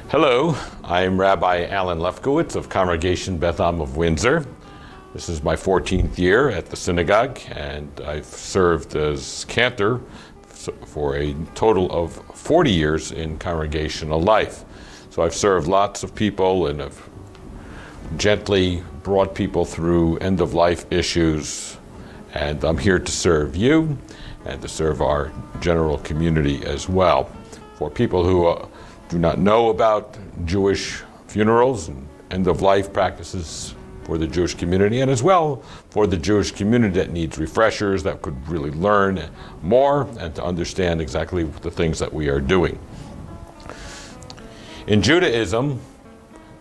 Hello, I'm Rabbi Alan Lefkowitz of Congregation Beth Ahm of Windsor. This is my 14th year at the synagogue, and I've served as cantor for a total of 40 years in congregational life. So I've served lots of people and have gently brought people through end-of-life issues, and I'm here to serve you and to serve our general community as well. For people who do not know about Jewish funerals and end-of-life practices for the Jewish community, and as well for the Jewish community that needs refreshers, that could really learn more and to understand exactly the things that we are doing. In Judaism,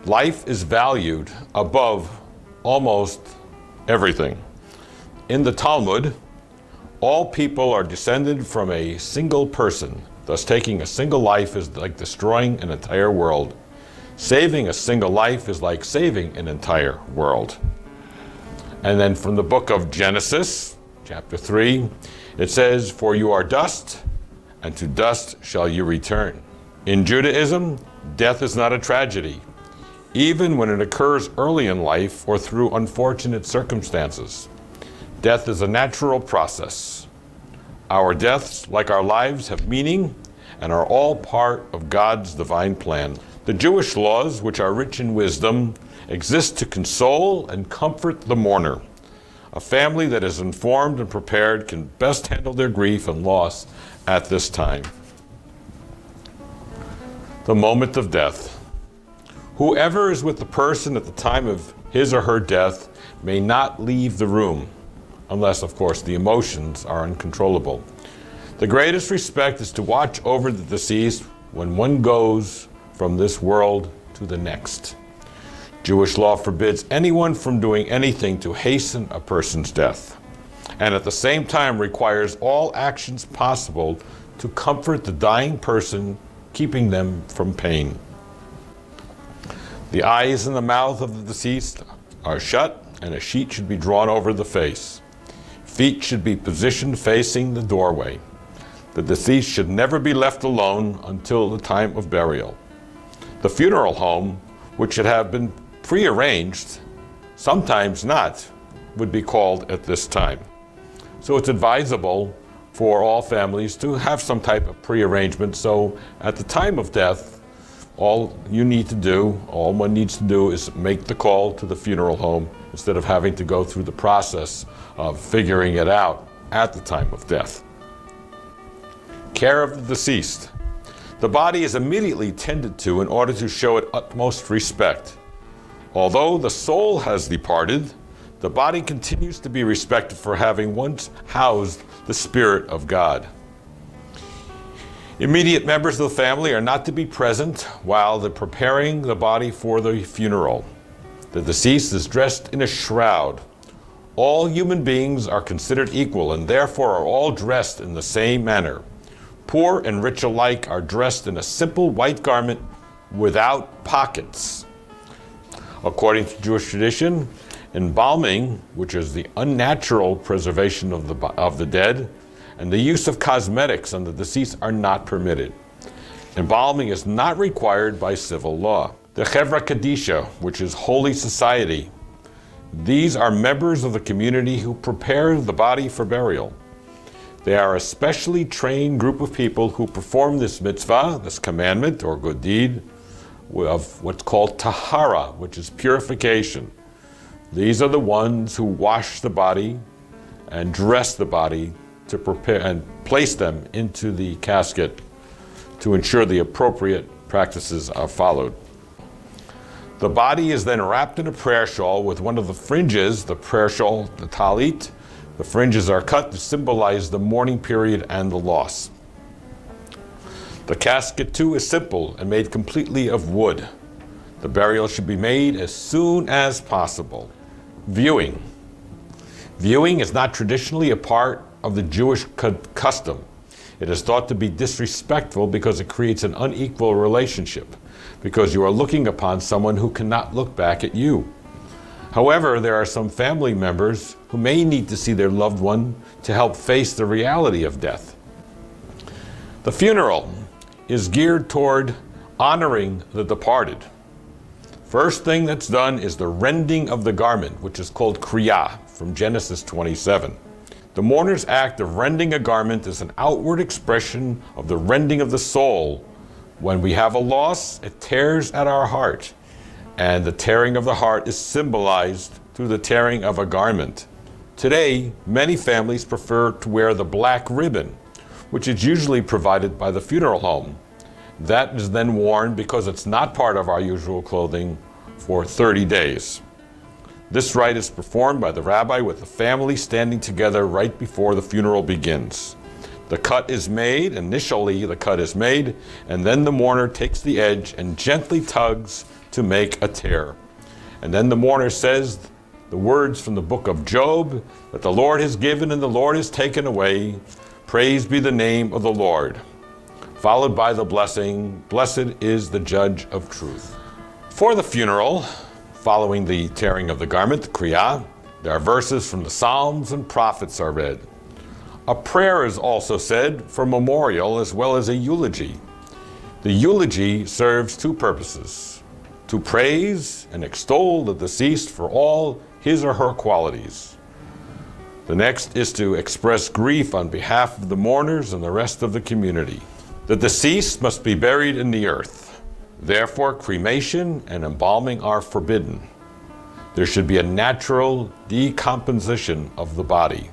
life is valued above almost everything. In the Talmud, all people are descended from a single person. Thus, taking a single life is like destroying an entire world. Saving a single life is like saving an entire world. And then from the book of Genesis, chapter 3, it says, "For you are dust, and to dust shall you return." In Judaism, death is not a tragedy, even when it occurs early in life or through unfortunate circumstances. Death is a natural process. Our deaths, like our lives, have meaning and are all part of God's divine plan. The Jewish laws, which are rich in wisdom, exist to console and comfort the mourner. A family that is informed and prepared can best handle their grief and loss at this time. The moment of death. Whoever is with the person at the time of his or her death may not leave the room, unless, of course, the emotions are uncontrollable. The greatest respect is to watch over the deceased when one goes from this world to the next. Jewish law forbids anyone from doing anything to hasten a person's death, and at the same time requires all actions possible to comfort the dying person, keeping them from pain. The eyes and the mouth of the deceased are shut, and a sheet should be drawn over the face. Feet should be positioned facing the doorway. The deceased should never be left alone until the time of burial. The funeral home, which should have been prearranged, sometimes not, would be called at this time. So it's advisable for all families to have some type of prearrangement, so at the time of death, all one needs to do is make the call to the funeral home instead of having to go through the process of figuring it out at the time of death. Care of the deceased. The body is immediately tended to in order to show it utmost respect. Although the soul has departed, the body continues to be respected for having once housed the Spirit of God. Immediate members of the family are not to be present while they're preparing the body for the funeral. The deceased is dressed in a shroud. All human beings are considered equal and therefore are all dressed in the same manner. Poor and rich alike are dressed in a simple white garment without pockets. According to Jewish tradition, embalming, which is the unnatural preservation of the dead, and the use of cosmetics on the deceased are not permitted. Embalming is not required by civil law. The Chevra Kadisha, which is holy society, these are members of the community who prepare the body for burial. They are a specially trained group of people who perform this mitzvah, this commandment or good deed, of what's called tahara, which is purification. These are the ones who wash the body and dress the body to prepare and place them into the casket to ensure the appropriate practices are followed. The body is then wrapped in a prayer shawl with one of the fringes, the prayer shawl, the talit. The fringes are cut to symbolize the mourning period and the loss. The casket too is simple and made completely of wood. The burial should be made as soon as possible. Viewing. Viewing is not traditionally a part of the Jewish custom. It is thought to be disrespectful because it creates an unequal relationship, because you are looking upon someone who cannot look back at you. However, there are some family members who may need to see their loved one to help face the reality of death. The funeral is geared toward honoring the departed. First thing that's done is the rending of the garment, which is called Kriyah, from Genesis 27. The mourner's act of rending a garment is an outward expression of the rending of the soul. When we have a loss, it tears at our heart, and the tearing of the heart is symbolized through the tearing of a garment. Today, many families prefer to wear the black ribbon, which is usually provided by the funeral home. That is then worn because it's not part of our usual clothing for 30 days. This rite is performed by the rabbi with the family standing together right before the funeral begins. The cut is made, initially the cut is made, and then the mourner takes the edge and gently tugs to make a tear. And then the mourner says the words from the book of Job, that the Lord has given and the Lord has taken away. Praise be the name of the Lord. Followed by the blessing, blessed is the judge of truth. For the funeral, following the tearing of the garment, the Kriyah, there are verses from the Psalms and prophets are read. A prayer is also said for memorial as well as a eulogy. The eulogy serves two purposes: to praise and extol the deceased for all his or her qualities. The next is to express grief on behalf of the mourners and the rest of the community. The deceased must be buried in the earth. Therefore, cremation and embalming are forbidden. There should be a natural decomposition of the body,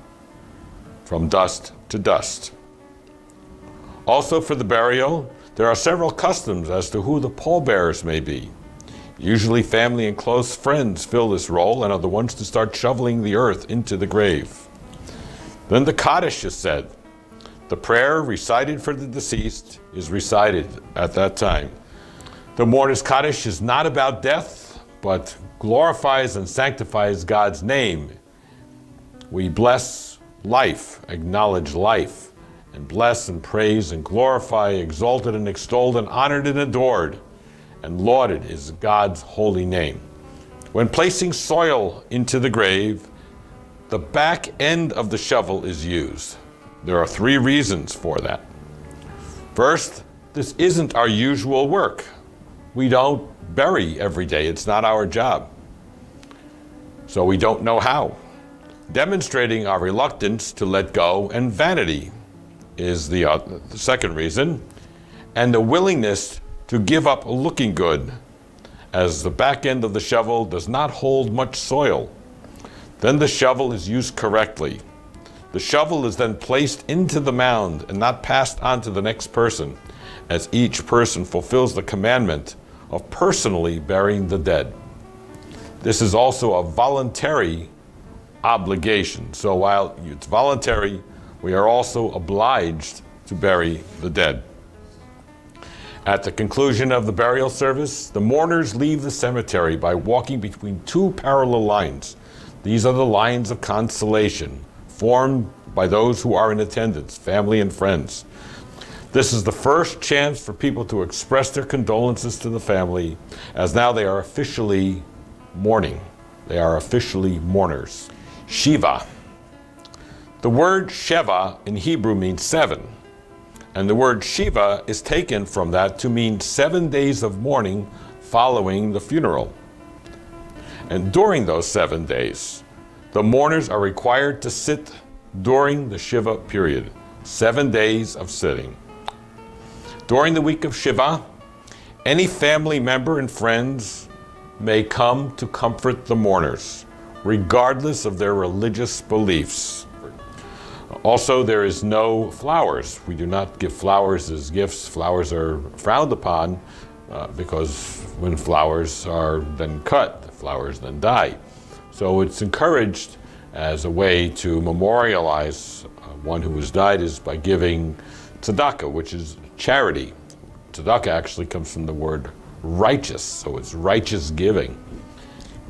from dust to dust. Also for the burial, there are several customs as to who the pallbearers may be. Usually family and close friends fill this role and are the ones to start shoveling the earth into the grave. Then the Kaddish is said. The prayer recited for the deceased is recited at that time. The mourner's Kaddish is not about death, but glorifies and sanctifies God's name. We bless life, acknowledge life, and bless and praise and glorify, exalted and extolled and honored and adored, and lauded is God's holy name. When placing soil into the grave, the back end of the shovel is used. There are three reasons for that. First, this isn't our usual work. We don't bury every day. It's not our job. So we don't know how. Demonstrating our reluctance to let go and vanity is the second reason, and the willingness to give up looking good, as the back end of the shovel does not hold much soil. Then the shovel is used correctly. The shovel is then placed into the mound and not passed on to the next person, as each person fulfills the commandment of personally burying the dead. This is also a voluntary obligation. So while it's voluntary, we are also obliged to bury the dead. At the conclusion of the burial service, the mourners leave the cemetery by walking between two parallel lines. These are the lines of consolation, formed by those who are in attendance, family and friends. This is the first chance for people to express their condolences to the family, as now they are officially mourning. They are officially mourners. Shiva. The word Sheva in Hebrew means 7, and the word Shiva is taken from that to mean 7 days of mourning following the funeral. And during those 7 days, the mourners are required to sit during the Shiva period, 7 days of sitting. During the week of Shiva, any family member and friends may come to comfort the mourners, regardless of their religious beliefs. Also, there is no flowers. We do not give flowers as gifts. Flowers are frowned upon because when flowers are then cut, the flowers then die. So it's encouraged as a way to memorialize one who has died is by giving tzedakah, which is charity. Tzedakah actually comes from the word righteous, so it's righteous giving.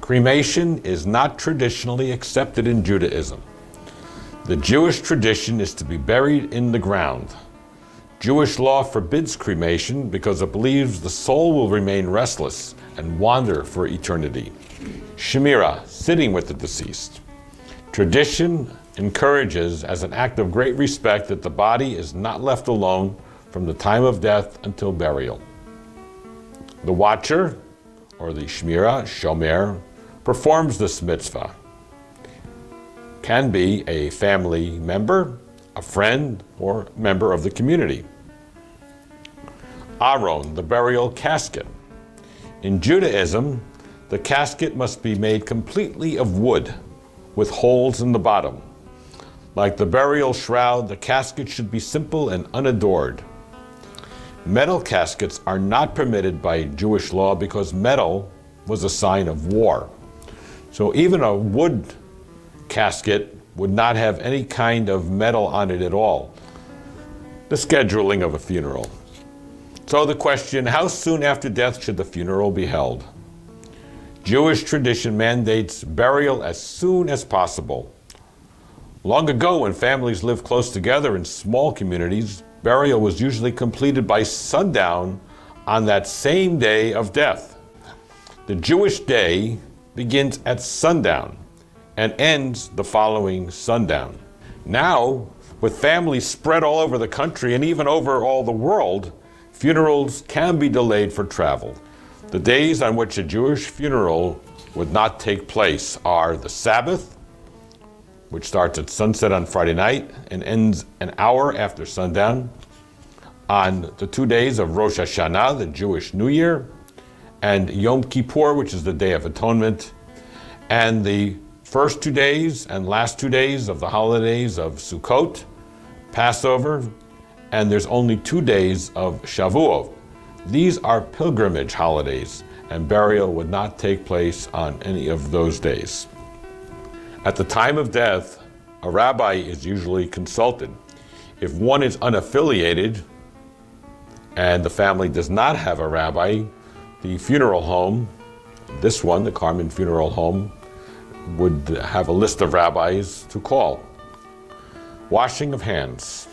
Cremation is not traditionally accepted in Judaism. The Jewish tradition is to be buried in the ground. Jewish law forbids cremation because it believes the soul will remain restless and wander for eternity. Shemira, sitting with the deceased. Tradition encourages, as an act of great respect, that the body is not left alone from the time of death until burial. The watcher, or the shmira, shomer, performs this mitzvah. Can be a family member, a friend, or member of the community. Aron, the burial casket. In Judaism, the casket must be made completely of wood, with holes in the bottom. Like the burial shroud, the casket should be simple and unadored. Metal caskets are not permitted by Jewish law because metal was a sign of war. So even a wood casket would not have any kind of metal on it at all. The scheduling of a funeral. So the question, how soon after death should the funeral be held? Jewish tradition mandates burial as soon as possible. Long ago, when families lived close together in small communities, burial was usually completed by sundown on that same day of death. The Jewish day begins at sundown and ends the following sundown. Now, with families spread all over the country and even over all the world, funerals can be delayed for travel. The days on which a Jewish funeral would not take place are the Sabbath, which starts at sunset on Friday night and ends an hour after sundown, on the 2 days of Rosh Hashanah, the Jewish New Year, and Yom Kippur, which is the Day of Atonement, and the first 2 days and last 2 days of the holidays of Sukkot, Passover, and there's only 2 days of Shavuot. These are pilgrimage holidays, and burial would not take place on any of those days. At the time of death, a rabbi is usually consulted. If one is unaffiliated and the family does not have a rabbi, the funeral home, this one, the Carmon Funeral Home, would have a list of rabbis to call. Washing of hands.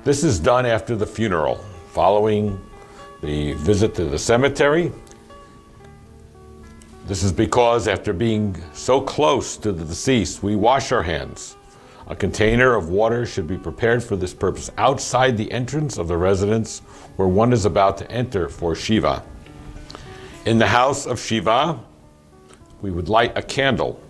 This is done after the funeral, following the visit to the cemetery. This is because after being so close to the deceased, we wash our hands. A container of water should be prepared for this purpose outside the entrance of the residence where one is about to enter for Shiva. In the house of Shiva, we would light a candle.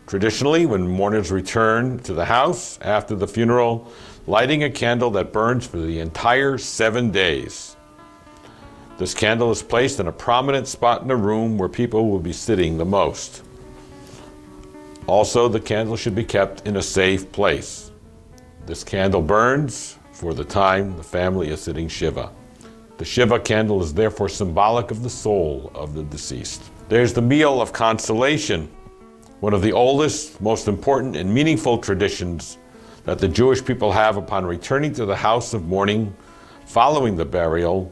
Traditionally, when mourners return to the house after the funeral, lighting a candle that burns for the entire 7 days. This candle is placed in a prominent spot in the room where people will be sitting the most. Also, the candle should be kept in a safe place. This candle burns for the time the family is sitting Shiva. The Shiva candle is therefore symbolic of the soul of the deceased. There's the meal of consolation, one of the oldest, most important, and meaningful traditions that the Jewish people have upon returning to the house of mourning following the burial.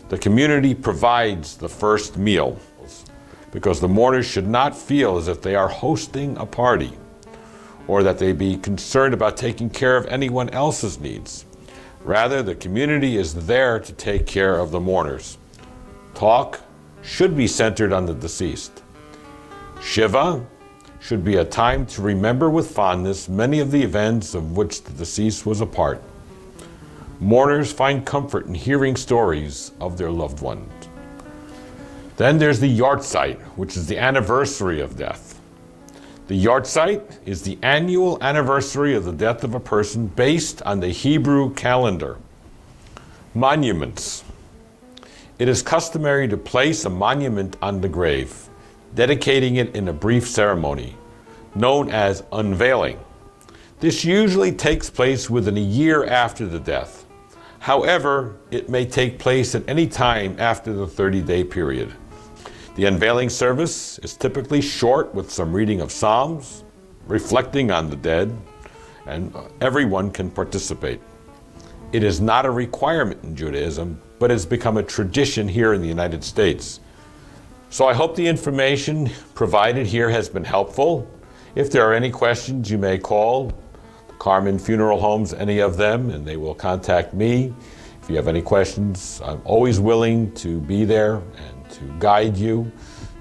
The community provides the first meal because the mourners should not feel as if they are hosting a party or that they be concerned about taking care of anyone else's needs. Rather, the community is there to take care of the mourners. Talk should be centered on the deceased. Shiva should be a time to remember with fondness many of the events of which the deceased was a part. Mourners find comfort in hearing stories of their loved ones. Then there's the Yahrzeit, which is the anniversary of death. The Yahrzeit is the annual anniversary of the death of a person based on the Hebrew calendar. Monuments. It is customary to place a monument on the grave, dedicating it in a brief ceremony, known as unveiling. This usually takes place within a year after the death. However, it may take place at any time after the 30-day period. The unveiling service is typically short with some reading of Psalms, reflecting on the dead, and everyone can participate. It is not a requirement in Judaism, but has become a tradition here in the United States. So I hope the information provided here has been helpful. If there are any questions, you may call Carmon Funeral Homes, any of them, and they will contact me. If you have any questions, I'm always willing to be there and to guide you,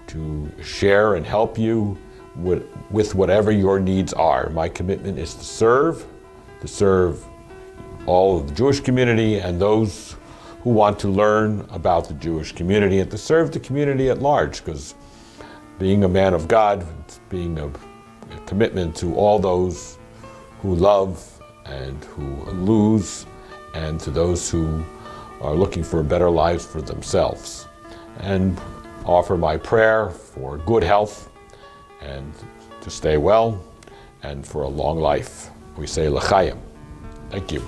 to share and help you with whatever your needs are. My commitment is to serve all of the Jewish community and those who want to learn about the Jewish community and to serve the community at large, because being a man of God, being a commitment to all those who love and who lose, and to those who are looking for better lives for themselves. And offer my prayer for good health and to stay well and for a long life. We say l'chaim. Thank you.